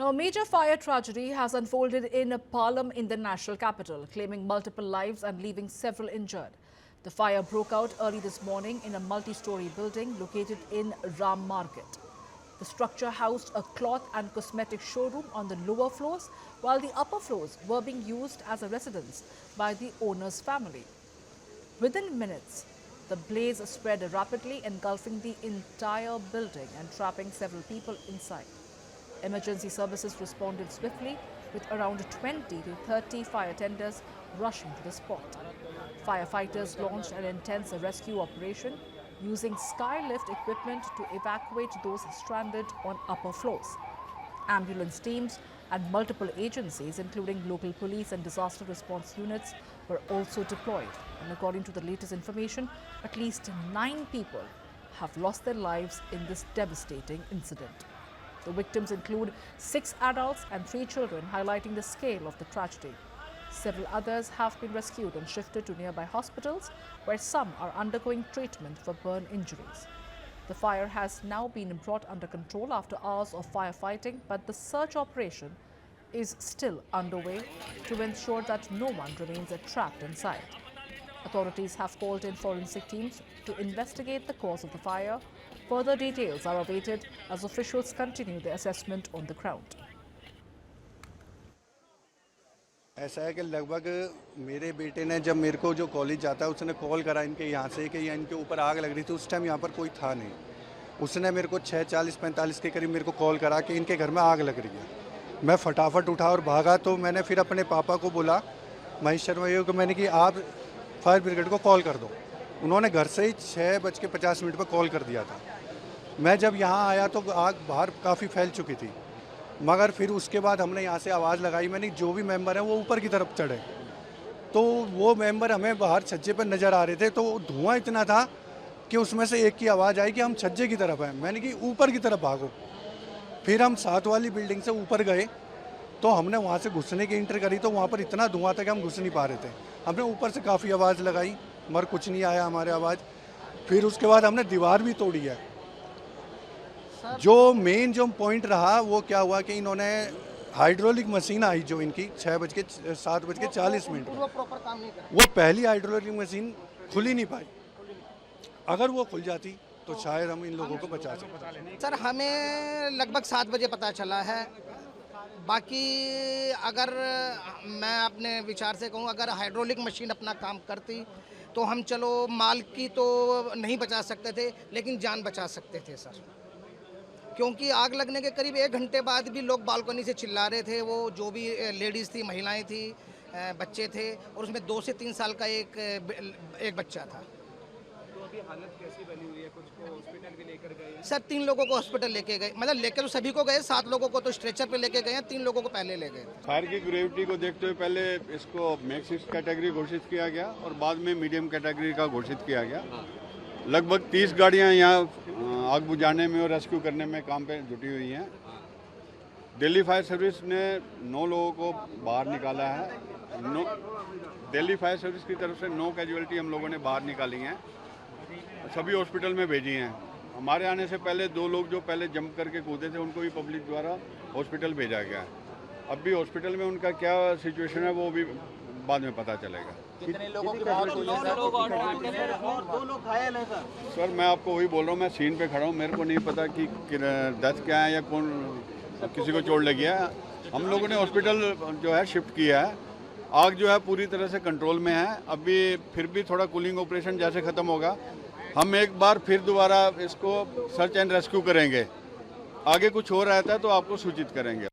Now, a major fire tragedy has unfolded in Palam in the national capital, claiming multiple lives and leaving several injured. The fire broke out early this morning in a multi-story building located in Ram Market. The structure housed a cloth and cosmetic showroom on the lower floors, while the upper floors were being used as a residence by the owner's family. Within minutes, the blaze spread rapidly, engulfing the entire building and trapping several people inside. Emergency services responded swiftly, with around 20 to 30 fire tenders rushing to the spot. Firefighters launched an intense rescue operation using skylift equipment to evacuate those stranded on upper floors. Ambulance teams and multiple agencies, including local police and disaster response units, were also deployed. And according to the latest information, at least 9 people have lost their lives in this devastating incident. The victims include 6 adults and 3 children, highlighting the scale of the tragedy. Several others have been rescued and shifted to nearby hospitals, where some are undergoing treatment for burn injuries. The fire has now been brought under control after hours of firefighting, but the search operation is still underway to ensure that no one remains trapped inside. Authorities have called in forensic teams to investigate the cause of the fire. Further details are awaited as officials continue their assessment on the ground. ऐसा है कि लगभग मेरे बेटे ने जब मेरे को जो कॉलेज जाता है उसने कॉल करा इनके यहाँ से कि इनके ऊपर आग लग रही थी। उस टाइम यहाँ पर कोई था नहीं। उसने मेरे को 6:40-45 के करीब मेरे को कॉल करा कि इनके घर में आग लग रही है। मैं फटाफट उठा और भागा, तो मैंने फिर अपने पापा को बोला, महेश शर्मा को मैंने कि आप फायर ब्रिगेड को कॉल कर दो। उन्होंने घर से ही 6:50 पर कॉल कर दिया था। मैं जब यहाँ आया तो आग बाहर काफ़ी फैल चुकी थी, मगर फिर उसके बाद हमने यहाँ से आवाज़ लगाई। मैंने जो भी मेंबर हैं वो ऊपर की तरफ चढ़े, तो वो मेंबर हमें बाहर छज्जे पर नज़र आ रहे थे। तो धुआं इतना था कि उसमें से एक की आवाज़ आई कि हम छज्जे की तरफ हैं। मैंने कि ऊपर की तरफ भागो। फिर हम 7 वाली बिल्डिंग से ऊपर गए, तो हमने वहाँ से घुसने की एंटर करी, तो वहाँ पर इतना धुआं था कि हम घुस नहीं पा रहे थे। हमने ऊपर से काफ़ी आवाज़ लगाई, मगर कुछ नहीं आया हमारे आवाज़। फिर उसके बाद हमने दीवार भी तोड़ी है। जो मेन जो पॉइंट रहा वो क्या हुआ कि इन्होंने हाइड्रोलिक मशीन आई जो इनकी 7:40 वो पहली हाइड्रोलिक मशीन खुल ही नहीं पाई। अगर वो खुल जाती तो शायद हम इन लोगों को बचा सकते। सर, हमें लगभग 7 बजे पता चला है। बाकी अगर मैं अपने विचार से कहूँ, अगर हाइड्रोलिक मशीन अपना काम करती तो हम चलो माल की तो नहीं बचा सकते थे, लेकिन जान बचा सकते थे सर। क्योंकि आग लगने के करीब 1 घंटे बाद भी लोग बालकनी से चिल्ला रहे थे। वो जो भी लेडीज़ थी, महिलाएं थी, बच्चे थे, और उसमें 2 से 3 साल का एक बच्चा था। तो अभी हालत कैसी बनी हुई है? कुछ को हॉस्पिटल भी लेकर गए? सर, 3 लोगों को हॉस्पिटल लेके गए, मतलब लेकर तो सभी को गए। 7 लोगों को तो स्ट्रेचर पे लेके गए हैं, 3 लोगों को पहले ले गए। फायर की ग्रेविटी को देखते हुए पहले इसको मैक्सिस कैटेगरी घोषित किया गया और बाद में मीडियम कैटेगरी का घोषित किया गया। लगभग 30 गाड़ियां यहाँ आग बुझाने में और रेस्क्यू करने में काम पे जुटी हुई हैं। दिल्ली फायर सर्विस ने 9 लोगों को बाहर निकाला है। दिल्ली फायर सर्विस की तरफ से 9 कैजुअलिटी हम लोगों ने बाहर निकाली हैं, सभी हॉस्पिटल में भेजी हैं। हमारे आने से पहले 2 लोग जो पहले जंप करके कूदे थे उनको भी पब्लिक द्वारा हॉस्पिटल भेजा गया है। अब भी हॉस्पिटल में उनका क्या सिचुएशन है वो भी बाद में पता चलेगा। कितने लोगों की मौत हुई है? 2 लोग घायल हैं सर, मैं आपको वही बोल रहा हूँ, मैं सीन पे खड़ा हूँ, मेरे को नहीं पता कि डेथ क्या है या कौन किसी को चोट लगी है। हम लोगों ने हॉस्पिटल जो है शिफ्ट किया है। आग जो है पूरी तरह से कंट्रोल में है। अभी फिर भी थोड़ा कूलिंग ऑपरेशन जैसे ख़त्म होगा, हम एक बार फिर दोबारा इसको सर्च एंड रेस्क्यू करेंगे। आगे कुछ हो रहता है तो आपको सूचित करेंगे।